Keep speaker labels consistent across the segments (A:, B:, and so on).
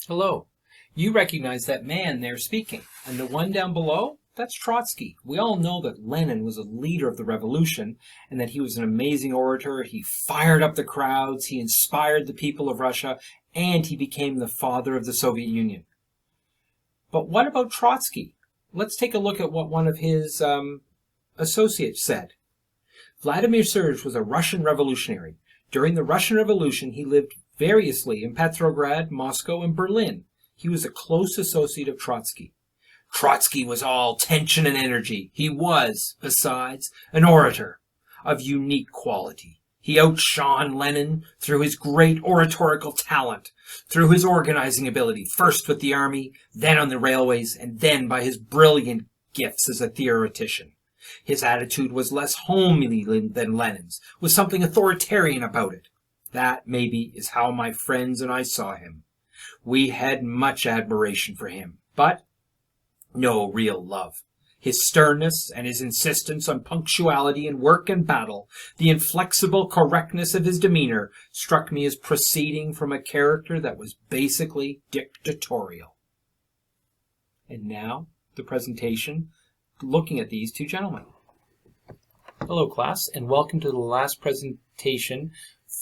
A: Hello. You recognize that man there speaking, and the one down below? That's Trotsky. We all know that Lenin was a leader of the revolution, and that he was an amazing orator. He fired up the crowds, he inspired the people of Russia, and he became the father of the Soviet Union. But what about Trotsky? Let's take a look at what one of his associates said. Vladimir Serge was a Russian revolutionary. During the Russian Revolution, he lived variously in Petrograd, Moscow, and Berlin. He was a close associate of Trotsky. Trotsky was all tension and energy. He was, besides, an orator of unique quality. He outshone Lenin through his great oratorical talent, through his organizing ability, first with the army, then on the railways, and then by his brilliant gifts as a theoretician. His attitude was less homely than Lenin's, with something authoritarian about it. That, maybe, is how my friends and I saw him. We had much admiration for him, but no real love. His sternness and his insistence on punctuality in work and battle, the inflexible correctness of his demeanor, struck me as proceeding from a character that was basically dictatorial. And now, the presentation looking at these two gentlemen. Hello, class, and welcome to the last presentation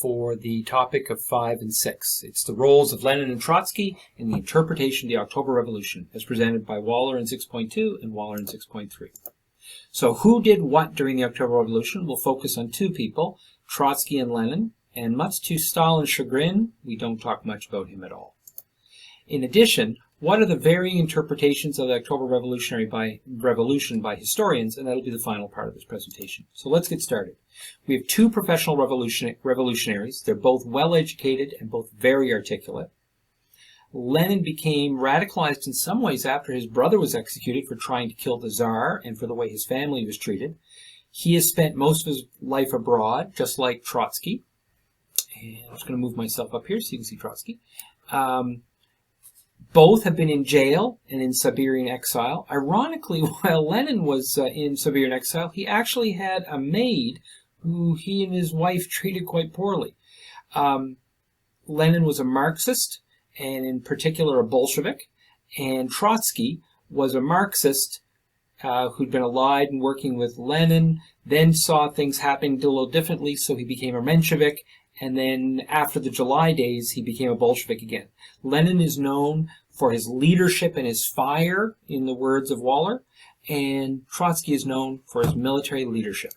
A: for the topic of 5 and 6. It's the roles of Lenin and Trotsky in the interpretation of the October Revolution, as presented by Waller in 6.2 and Waller in 6.3. So who did what during the October Revolution? We'll focus on two people, Trotsky and Lenin, and much to Stalin's chagrin, we don't talk much about him at all. In addition, what are the varying interpretations of the October Revolution by historians? And that'll be the final part of this presentation. So let's get started. We have two professional revolutionaries. They're both well-educated and both very articulate. Lenin became radicalized in some ways after his brother was executed for trying to kill the Tsar and for the way his family was treated. He has spent most of his life abroad, just like Trotsky. And I'm just going to move myself up here so you can see Trotsky. Both have been in jail and in Siberian exile. Ironically, while Lenin was in Siberian exile, he actually had a maid who he and his wife treated quite poorly. Lenin was a Marxist, and in particular a Bolshevik, and Trotsky was a Marxist who'd been allied and working with Lenin, then saw things happening a little differently, so he became a Menshevik, and then after the July days, he became a Bolshevik again. Lenin is known for his leadership and his fire, in the words of Waller, and Trotsky is known for his military leadership.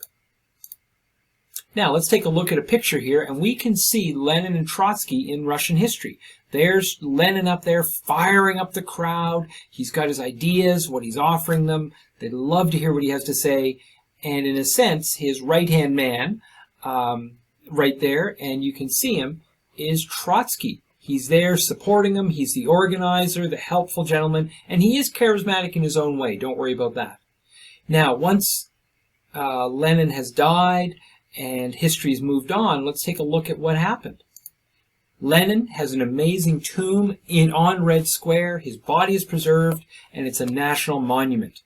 A: Now, let's take a look at a picture here, and we can see Lenin and Trotsky in Russian history. There's Lenin up there firing up the crowd. He's got his ideas, what he's offering them. They'd love to hear what he has to say. And in a sense, his right-hand man, right there, and you can see him, is Trotsky. He's there supporting him. He's the organizer, the helpful gentleman, and he is charismatic in his own way. Don't worry about that. Now, once Lenin has died and history's moved on, let's take a look at what happened. Lenin has an amazing tomb on Red Square. His body is preserved, and it's a national monument.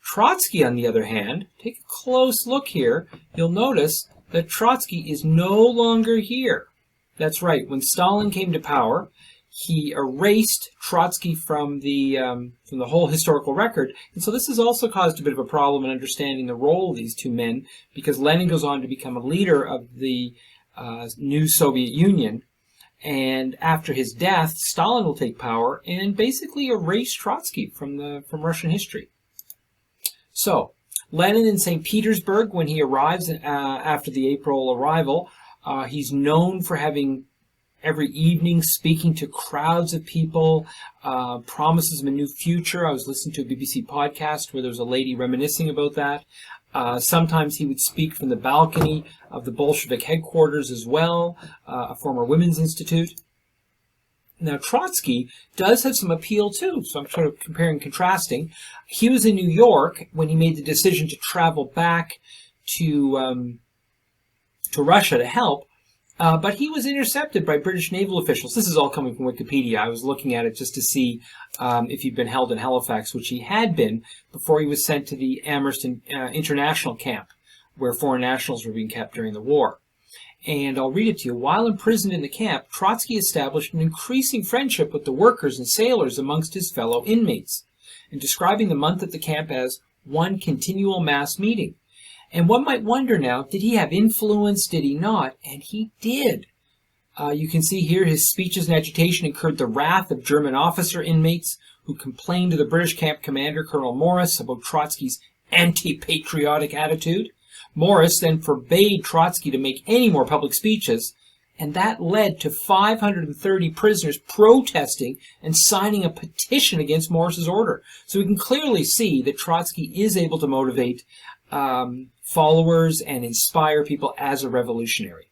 A: Trotsky, on the other hand, take a close look here. You'll notice that Trotsky is no longer here. That's right. When Stalin came to power, he erased Trotsky from the whole historical record, and so this has also caused a bit of a problem in understanding the role of these two men, because Lenin goes on to become a leader of the new Soviet Union, and after his death, Stalin will take power and basically erase Trotsky from Russian history. So, Lenin in St. Petersburg, when he arrives after the April arrival, he's known for having every evening speaking to crowds of people, promises them a new future. I was listening to a BBC podcast where there was a lady reminiscing about that. Sometimes he would speak from the balcony of the Bolshevik headquarters as well, a former women's institute. Now, Trotsky does have some appeal, too, so I'm sort of comparing and contrasting. He was in New York when he made the decision to travel back to Russia to help, but he was intercepted by British naval officials. This is all coming from Wikipedia. I was looking at it just to see if he'd been held in Halifax, which he had been before he was sent to the Amherst International Camp, where foreign nationals were being kept during the war. And I'll read it to you. While imprisoned in the camp, Trotsky established an increasing friendship with the workers and sailors amongst his fellow inmates, and describing the month at the camp as one continual mass meeting. And one might wonder now, did he have influence, did he not? And he did. You can see here his speeches and agitation incurred the wrath of German officer inmates who complained to the British camp commander, Colonel Morris, about Trotsky's anti-patriotic attitude. Morris then forbade Trotsky to make any more public speeches, and that led to 530 prisoners protesting and signing a petition against Morris's order. So we can clearly see that Trotsky is able to motivate followers and inspire people as a revolutionary.